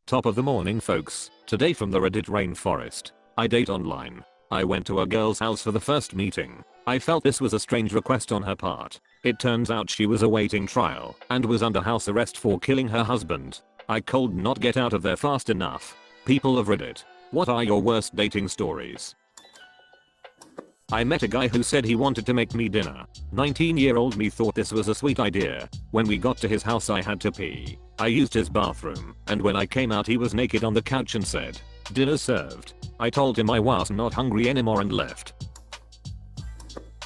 Top of the morning folks, today from the Reddit Rainforest. I date online. I went to a girl's house for the first meeting. I felt this was a strange request on her part. It turns out she was awaiting trial and was under house arrest for killing her husband. I could not get out of there fast enough. People of Reddit, what are your worst dating stories? I met a guy who said he wanted to make me dinner. 19-year-old me thought this was a sweet idea. When we got to his house I had to pee. I used his bathroom, and when I came out he was naked on the couch and said, "Dinner served." I told him I was not hungry anymore and left.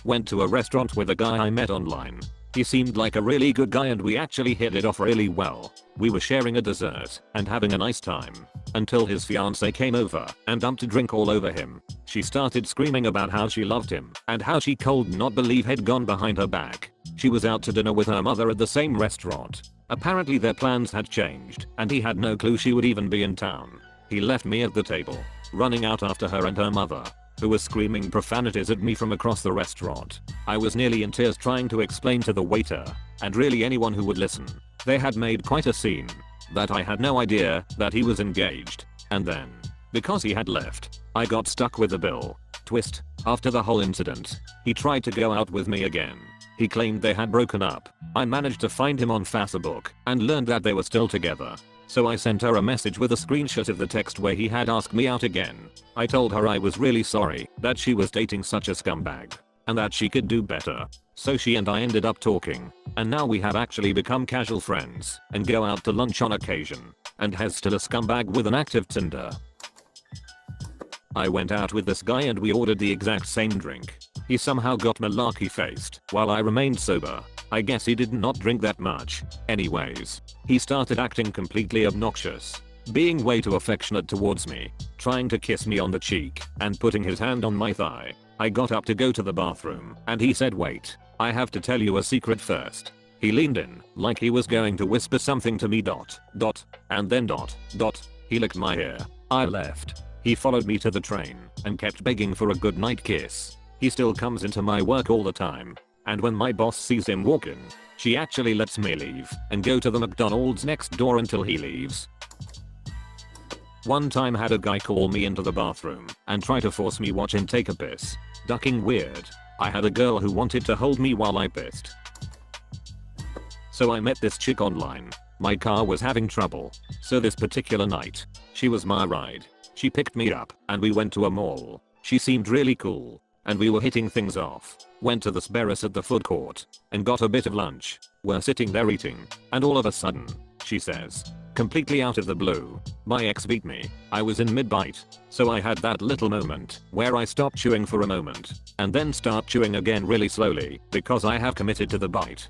Went to a restaurant with a guy I met online. He seemed like a really good guy and we actually hit it off really well. We were sharing a dessert and having a nice time until his fiancee came over and dumped a drink all over him. She started screaming about how she loved him and how she could not believe he'd gone behind her back. She was out to dinner with her mother at the same restaurant. Apparently their plans had changed and he had no clue she would even be in town. He left me at the table, running out after her and her mother, who was screaming profanities at me from across the restaurant. I was nearly in tears trying to explain to the waiter, and really anyone who would listen. They had made quite a scene, that I had no idea that he was engaged. And then, because he had left, I got stuck with the bill. Twist, after the whole incident, he tried to go out with me again. He claimed they had broken up. I managed to find him on Facebook and learned that they were still together. So I sent her a message with a screenshot of the text where he had asked me out again. I told her I was really sorry that she was dating such a scumbag and that she could do better. So she and I ended up talking, and now we have actually become casual friends and go out to lunch on occasion, and has still a scumbag with an active Tinder. I went out with this guy and we ordered the exact same drink. He somehow got malarkey faced while I remained sober. I guess he did not drink that much. Anyways, he started acting completely obnoxious, being way too affectionate towards me, trying to kiss me on the cheek and putting his hand on my thigh. I got up to go to the bathroom and he said, "Wait, I have to tell you a secret first." He leaned in like he was going to whisper something to me ... and then ... he licked my hair. I left. He followed me to the train and kept begging for a goodnight kiss. He still comes into my work all the time. And when my boss sees him walking, she actually lets me leave and go to the McDonald's next door until he leaves. One time had a guy call me into the bathroom and try to force me watch him take a piss. Ducking weird. I had a girl who wanted to hold me while I pissed. So I met this chick online. My car was having trouble. So this particular night, she was my ride. She picked me up and we went to a mall. She seemed really cool and we were hitting things off. Went to the Sparrows at the food court and got a bit of lunch. We're sitting there eating and all of a sudden, she says, completely out of the blue, "My ex beat me." I was in mid-bite, so I had that little moment where I stopped chewing for a moment and then start chewing again really slowly because I have committed to the bite.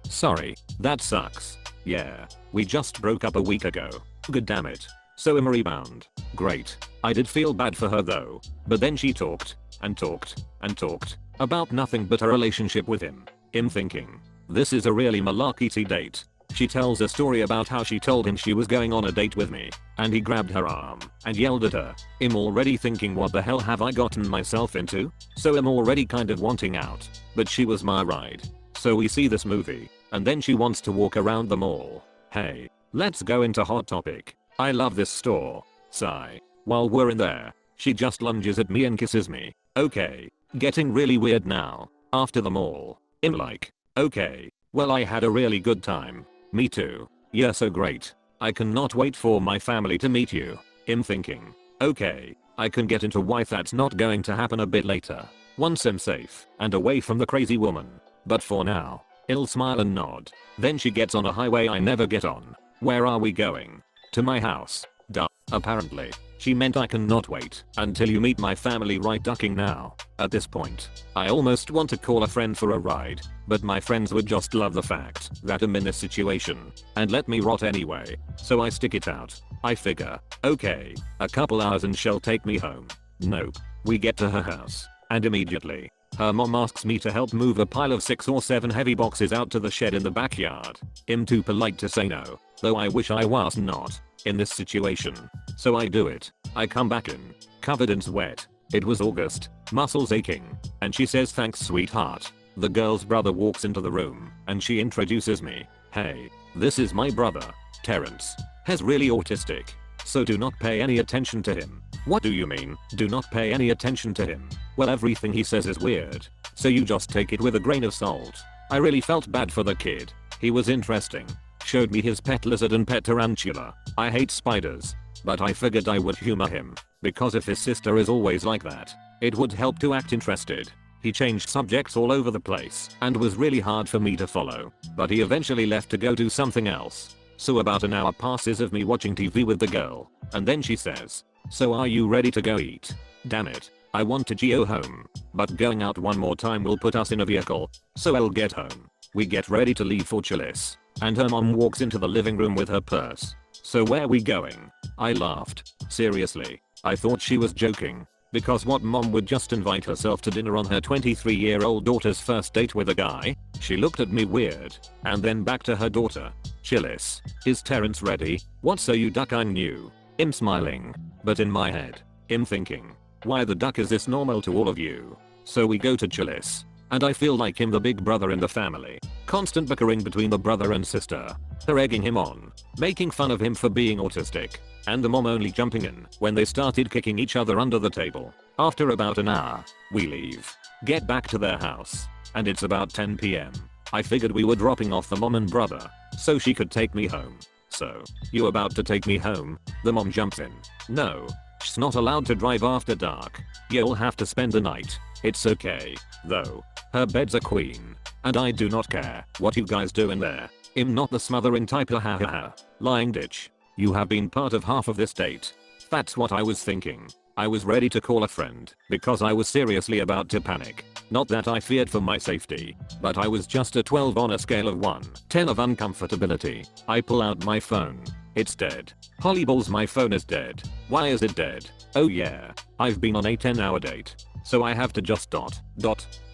Sorry, that sucks. Yeah, we just broke up a week ago. Good damn it. So I'm rebound. Great. I did feel bad for her though, but then she talked and talked and talked about nothing but a relationship with him. I'm thinking, this is a really malarkey date. She tells a story about how she told him she was going on a date with me, and he grabbed her arm and yelled at her. I'm already thinking, what the hell have I gotten myself into? So I'm already kind of wanting out, but she was my ride. So we see this movie, and then she wants to walk around the mall. Hey, let's go into hot topic. I love this store. Sigh. While we're in there, she just lunges at me and kisses me. Okay, getting really weird now. After the mall, I'm like, okay, well I had a really good time. Me too. Yeah, so great. I cannot wait for my family to meet you. I'm thinking, okay, I can get into why that's not going to happen a bit later. Once I'm safe and away from the crazy woman. But for now, I'll smile and nod. Then she gets on a highway I never get on. Where are we going? To my house. Duh. Apparently, she meant I cannot wait until you meet my family, right? Ducking now. At this point, I almost want to call a friend for a ride, but my friends would just love the fact that I'm in this situation and let me rot anyway, so I stick it out. I figure, okay, a couple hours and she'll take me home. Nope. We get to her house, and immediately, her mom asks me to help move a pile of 6 or 7 heavy boxes out to the shed in the backyard. I'm too polite to say no, though I wish I was not in this situation. So I do it. I come back in, covered in sweat. It was August, muscles aching, and she says, "Thanks, sweetheart." The girl's brother walks into the room and she introduces me. "Hey, this is my brother, Terrence." He's really autistic. So do not pay any attention to him. What do you mean, do not pay any attention to him? Well, everything he says is weird. So you just take it with a grain of salt. I really felt bad for the kid. He was interesting. Showed me his pet lizard and pet tarantula. I hate spiders. But I figured I would humor him. Because if his sister is always like that, it would help to act interested. He changed subjects all over the place and was really hard for me to follow. But he eventually left to go do something else. So about an hour passes of me watching TV with the girl. And then she says, "So are you ready to go eat?" Damn it. I want to go home. But going out one more time will put us in a vehicle. So I'll get home. We get ready to leave for Chili's. And her mom walks into the living room with her purse. "So where we going?" I laughed. Seriously. I thought she was joking. Because what mom would just invite herself to dinner on her 23-year-old daughter's first date with a guy? She looked at me weird. And then back to her daughter. "Chili's. Is Terrence ready?" "What, so you duck?" I knew. I'm smiling. But in my head, I'm thinking, why the duck is this normal to all of you? So we go to Chili's. And I feel like I'm the big brother in the family. Constant bickering between the brother and sister. They're egging him on. Making fun of him for being autistic. And the mom only jumping in when they started kicking each other under the table. After about an hour, we leave. Get back to their house. And it's about 10 PM. I figured we were dropping off the mom and brother. So she could take me home. "So, you about to take me home?" The mom jumps in. "No. She's not allowed to drive after dark. You'll have to spend the night. It's okay, though. Her bed's a queen. And I do not care what you guys do in there. I'm not the smothering type, ha ha ha. Lying ditch. You have been part of half of this date." That's what I was thinking. I was ready to call a friend because I was seriously about to panic. Not that I feared for my safety, but I was just a 12 on a scale of 1 to 10 of uncomfortability. I pull out my phone. It's dead. Holy balls, my phone is dead. Why is it dead? Oh yeah, I've been on a 10-hour date. So I have to just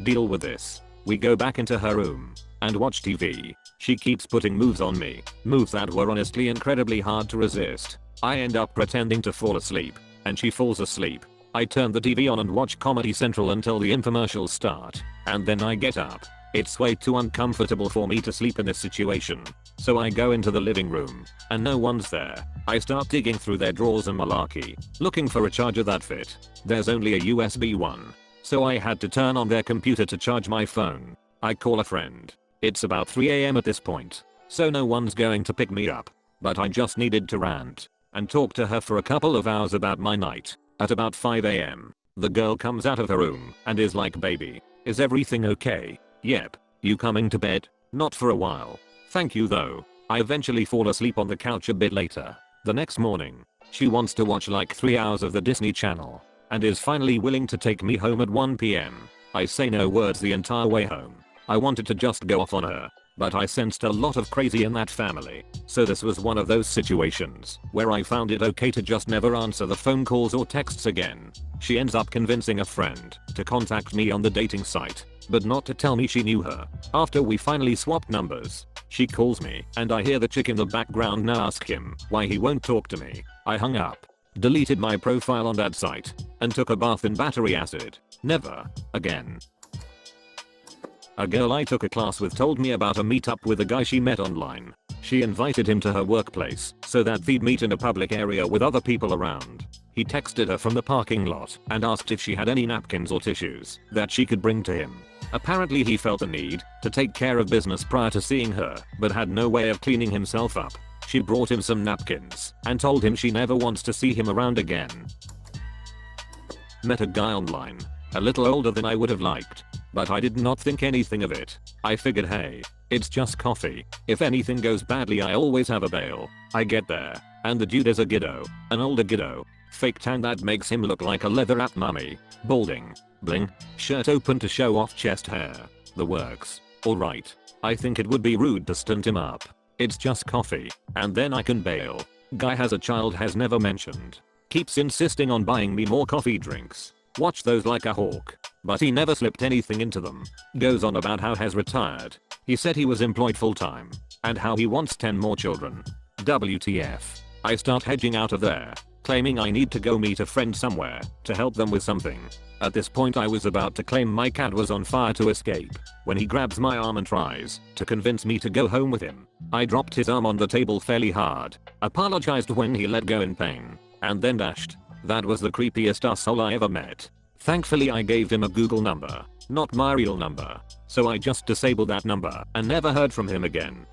deal with this. We go back into her room and watch TV. She keeps putting moves on me. Moves that were honestly incredibly hard to resist. I end up pretending to fall asleep. And she falls asleep. I turn the TV on and watch Comedy Central until the infomercials start. And then I get up. It's way too uncomfortable for me to sleep in this situation. So I go into the living room. And no one's there. I start digging through their drawers and malarkey. Looking for a charger that fit. There's only a USB one. So I had to turn on their computer to charge my phone. I call a friend. It's about 3 AM at this point. So no one's going to pick me up. But I just needed to rant. And talk to her for a couple of hours about my night. At about 5 AM, the girl comes out of her room and is like, "Baby, is everything okay?" "Yep. You coming to bed?" "Not for a while. Thank you though." I eventually fall asleep on the couch a bit later. The next morning, she wants to watch like 3 hours of the Disney Channel. And is finally willing to take me home at 1 PM. I say no words the entire way home. I wanted to just go off on her. But I sensed a lot of crazy in that family. So this was one of those situations where I found it okay to just never answer the phone calls or texts again. She ends up convincing a friend to contact me on the dating site, but not to tell me she knew her. After we finally swapped numbers, she calls me and I hear the chick in the background now ask him why he won't talk to me. I hung up, deleted my profile on that site, and took a bath in battery acid. Never again. A girl I took a class with told me about a meetup with a guy she met online. She invited him to her workplace so that they'd meet in a public area with other people around. He texted her from the parking lot and asked if she had any napkins or tissues that she could bring to him. Apparently he felt the need to take care of business prior to seeing her, but had no way of cleaning himself up. She brought him some napkins and told him she never wants to see him around again. Met a guy online, a little older than I would have liked. But I did not think anything of it. I figured, hey, it's just coffee. If anything goes badly I always have a bail. I get there, and the dude is a giddo, an older giddo. Fake tan that makes him look like a leather wrap mummy. Balding. Bling. Shirt open to show off chest hair. The works. Alright. I think it would be rude to stunt him up. It's just coffee, and then I can bail. Guy has a child, has never mentioned. Keeps insisting on buying me more coffee drinks. Watch those like a hawk. But he never slipped anything into them. Goes on about how has retired. He said he was employed full time. And how he wants 10 more children. WTF. I start hedging out of there. claiming I need to go meet a friend somewhere to help them with something. At this point I was about to claim my cat was on fire to escape when he grabs my arm and tries to convince me to go home with him. I dropped his arm on the table fairly hard, apologized when he let go in pain, and then dashed. That was the creepiest asshole I ever met. Thankfully I gave him a Google number, not my real number, so I just disabled that number and never heard from him again.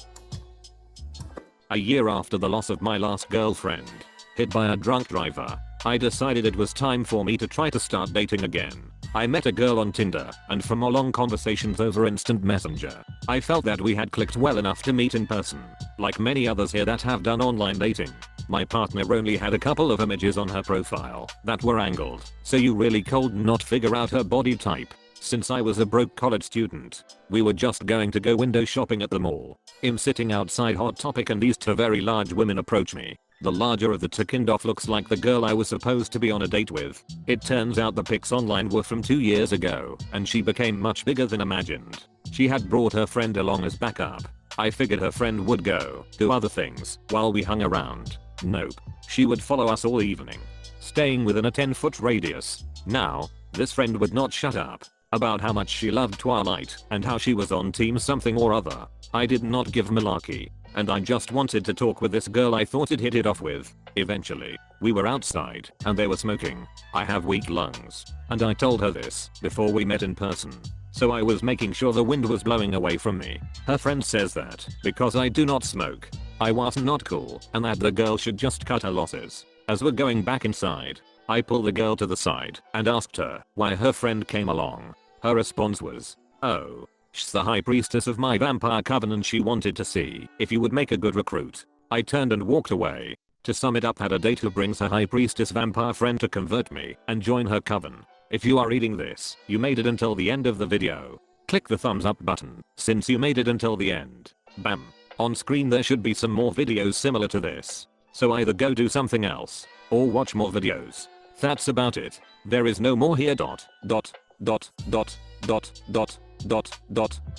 A year after the loss of my last girlfriend, hit by a drunk driver, I decided it was time for me to try to start dating again. I met a girl on Tinder, and from our long conversations over instant messenger, I felt that we had clicked well enough to meet in person. Like many others here that have done online dating, my partner only had a couple of images on her profile that were angled, so you really could not figure out her body type. Since I was a broke college student, we were just going to go window shopping at the mall. I'm sitting outside Hot Topic and these two very large women approach me. The larger of the two kind of looks like the girl I was supposed to be on a date with. It turns out the pics online were from 2 years ago, and she became much bigger than imagined. She had brought her friend along as backup. I figured her friend would go do other things while we hung around. Nope. She would follow us all evening, staying within a 10-foot radius. Now, this friend would not shut up about how much she loved Twilight and how she was on team something or other. I did not give malarkey, and I just wanted to talk with this girl I thought I'd hit it off with. Eventually, we were outside and they were smoking. I have weak lungs, and I told her this before we met in person, so I was making sure the wind was blowing away from me. Her friend says that because I do not smoke, I was not cool and that the girl should just cut her losses. As we're going back inside, I pull the girl to the side and asked her why her friend came along. Her response was, "Oh, she's the high priestess of my vampire coven and she wanted to see if you would make a good recruit." I turned and walked away. To sum it up, had a date who brings her high priestess vampire friend to convert me and join her coven. If you are reading this, you made it until the end of the video. Click the thumbs up button since you made it until the end. Bam. On screen there should be some more videos similar to this, so either go do something else or watch more videos. That's about it. There is no more here.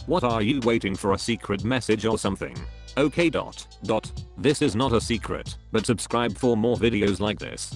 What are you waiting for, a secret message or something? Okay. This is not a secret, but subscribe for more videos like this.